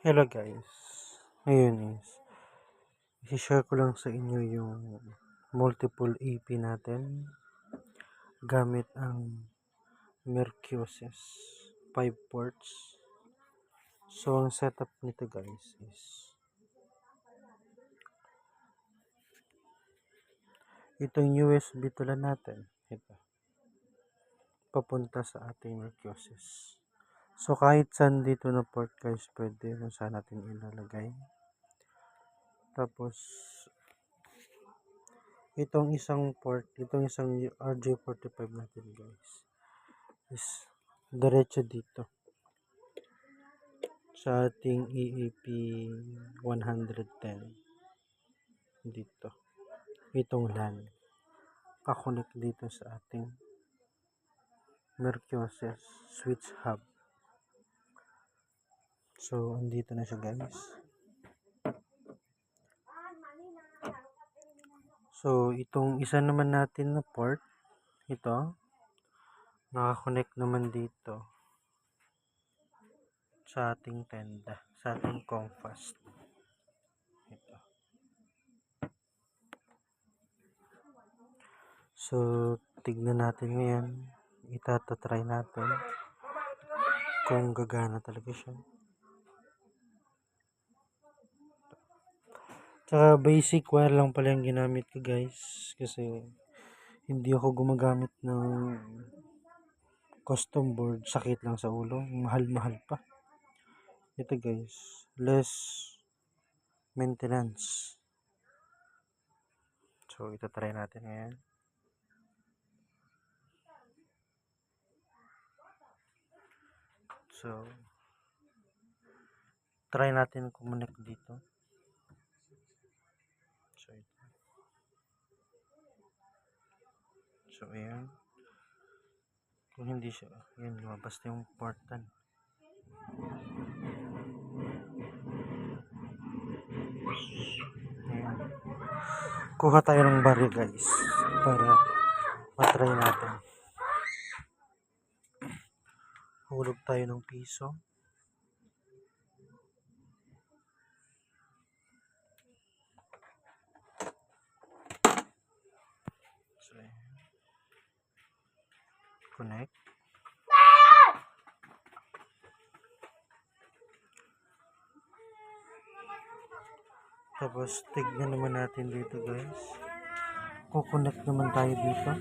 Hello guys, ngayon i-share ko lang sa inyo yung multiple EP natin gamit ang Mercusis 5 ports. So ang setup nito guys is itong USB tulan natin, ito, papunta sa ating Mercusis. So kahit saan dito na port guys, pwede kung saan natin ilalagay. Tapos itong isang RJ45 natin guys is diretso dito sa ating EEP 110 dito. Itong LAN kakonect dito sa ating Mercusis switch hub. So andito na siya guys. So itong isa naman natin na port, ito, nakakonect naman dito sa ating tenda, sa ating Comfast. Ito. So tignan natin ngayon, itatry natin kung gagana talaga siya. Tsaka basic wire lang pala yung ginamit ko guys, kasi hindi ako gumagamit ng custom board, sakit lang sa ulo, mahal pa. Ito guys, less maintenance. So ito try natin ngayon. So try natin connect dito. So ayan, kung hindi siya, yun, lumabas na yung portan. Ayan, kuha tayo ng baril guys para matry natin. Hulog tayo ng piso. So ayan, connect. Tapos tignan naman natin dito guys, kukonect naman tayo dito.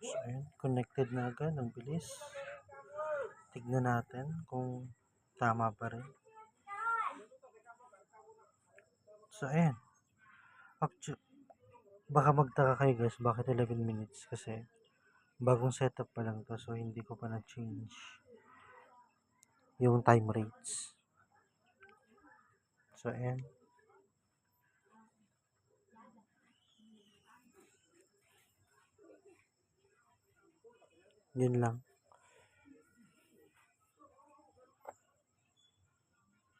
So ayan, connected na agad, ang bilis. Tignan natin kung tama pa rin. So ayan, actually, baka magtaka kayo guys, bakit 11 minutes? Kasi bagong setup pa lang to, so hindi ko pa na-change yung time rates. So ayan, yun lang.